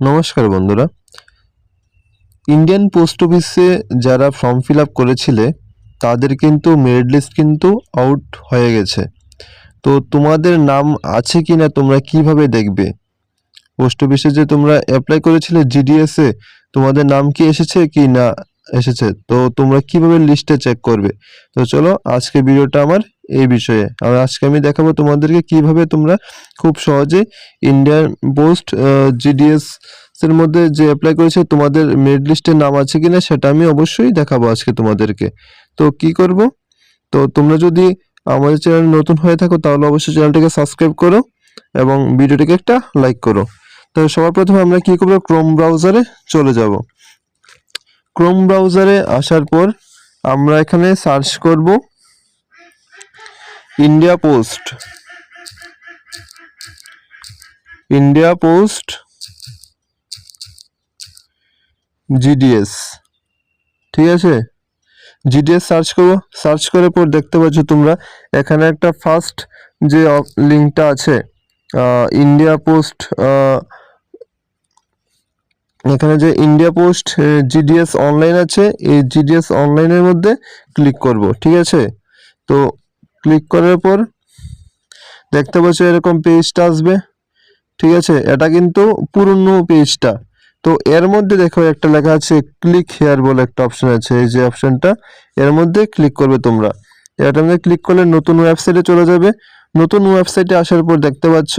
নমস্কার বন্ধুরা। Indian post অফিসে যারা ফর্ম ফিল আপ করেছিলে তাদের কিন্তু মেরিট লিস্ট কিন্তু আউট হয়ে গেছে। তো তোমাদের নাম আছে কি না তোমরা কিভাবে দেখবে? পোস্ট অফিসে যে তোমরা অ্যাপ্লাই করেছিলে জিডিএসে, তোমাদের নাম কি এসেছে কি না এসেছে, তো তোমরা কিভাবে লিস্টে চেক করবে? তো চলো আজকে ভিডিওটা আমার এই বিষয়ে। আর আজকে আমি দেখাবো তোমাদেরকে কিভাবে তোমরা খুব সহজে ইন্ডিয়ান পোস্ট জিডিএস এর মধ্যে যে অ্যাপ্লাই করেছে তোমাদের মেরিট লিস্টে নাম আছে কিনা সেটা আমি অবশ্যই দেখাবো আজকে তোমাদেরকে। তো কি করব, তো তোমরা যদি আমাদের চ্যানেল নতুন হয়ে থাকো তাহলে অবশ্যই চ্যানেলটিকে সাবস্ক্রাইব করো এবং ভিডিওটিকে একটা লাইক করো। তো সবার প্রথমে আমরা কি করব, ক্রোম ব্রাউজারে চলে যাব। ক্রোম ব্রাউজারে আসার পর আমরা এখানে সার্চ করব ইন্ডিয়া পোস্ট জিডিএস। ঠিক আছে, জিডিএস সার্চ করব। সার্চ করার পর দেখতে পাচ্ছ তোমরা এখানে একটা ফার্স্ট যে লিঙ্কটা আছে ইন্ডিয়া পোস্ট, এখানে যে ইন্ডিয়া পোস্ট জিডিএস অনলাইন আছে, এই জিডিএস অনলাইনের মধ্যে ক্লিক করব। ঠিক আছে, তো ক্লিক করার পর দেখতে পাচ্ছ এরকম পেজটা আসবে। ঠিক আছে, এটা কিন্তু পুরনো পেজটা। তো এর মধ্যে দেখো একটা লেখা আছে ক্লিক হেয়ার বলে একটা অপশন আছে, এই যে অপশনটা, এর মধ্যে ক্লিক করবে তোমরা। এটার মধ্যে ক্লিক করলে নতুন ওয়েবসাইটে চলে যাবে। নতুন ওয়েবসাইটে আসার পর দেখতে পাচ্ছ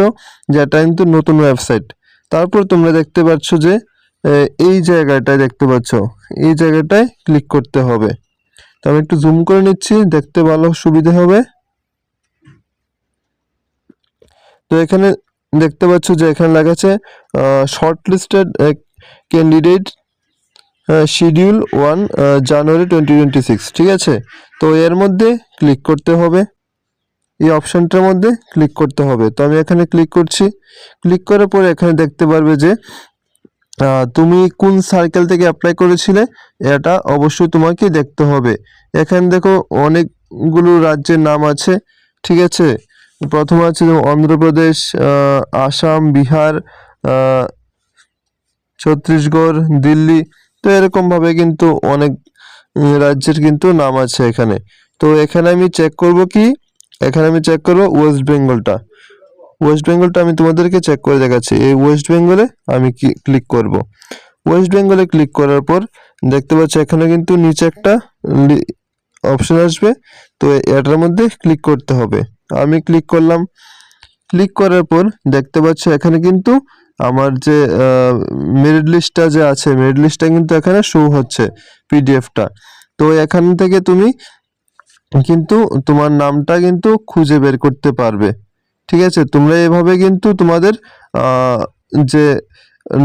যে এটা কিন্তু নতুন ওয়েবসাইট। তারপর তোমরা দেখতে পাচ্ছ যে এই জায়গাটায় দেখতে পাচ্ছ, এই জায়গাটায় ক্লিক করতে হবে। তো আমি একটু জুম করে নিচ্ছি, দেখতে ভালো সুবিধা হবে। তো এখানে দেখতে পাচ্ছ যে এখানে লেখা আছে শর্ট লিস্টেড ক্যান্ডিডেট শিডিউল 1 জানুয়ারি 2026। ঠিক আছে, তো এর মধ্যে ক্লিক করতে হবে, এই অপশনটার মধ্যে ক্লিক করতে হবে। তো আমি এখানে ক্লিক করছি। ক্লিক করার পরে এখানে দেখতে পারবে যে তুমি কোন সার্কেল থেকে অ্যাপ্লাই করেছিলে এটা অবশ্যই তোমাকে দেখতে হবে। এখানে দেখো অনেকগুলো রাজ্যের নাম আছে। ঠিক আছে, প্রথমে আছে অন্ধ্রপ্রদেশ, আসাম, বিহার, ছত্তিশগড়, দিল্লি। তো এরকমভাবে কিন্তু অনেক রাজ্যের কিন্তু নাম আছে এখানে। তো এখানে আমি চেক করব কি, এখানে আমি চেক করব ওয়েস্ট বেঙ্গলটা। ওয়েস্ট বেঙ্গলটা আমি তোমাদেরকে চেক করে দেখাচ্ছি। এই ওয়েস্ট বেঙ্গলে আমি ক্লিক করব। ওয়েস্ট বেঙ্গলে ক্লিক করার পর দেখতে পাচ্ছি এখানে কিন্তু নিচে একটা অপশন আসবে, তো এটার মধ্যে ক্লিক করতে হবে। আমি ক্লিক করলাম। ক্লিক করার পর দেখতে পাচ্ছি এখানে কিন্তু আমার যে মেরিট লিস্টটা যে আছে, মেরিট লিস্টটা কিন্তু এখানে শো হচ্ছে পিডিএফটা। তো এখান থেকে তুমি কিন্তু তোমার নামটা কিন্তু খুঁজে বের করতে পারবে। ঠিক আছে, তোমরা এভাবে কিন্তু তোমাদের যে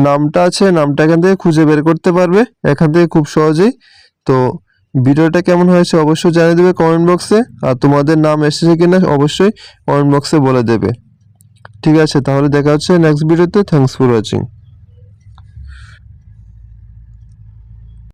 নামটা আছে নামটা এখান থেকে খুঁজে বের করতে পারবে এখান থেকে খুব সহজেই। তো ভিডিওটা কেমন হয়েছে অবশ্যই জানিয়ে দেবে কমেন্ট বক্সে, আর তোমাদের নাম এসেছে কিনা অবশ্যই কমেন্ট বক্সে বলে দেবে। ঠিক আছে, তাহলে দেখা হচ্ছে নেক্সট ভিডিওতে। Thanks for watching.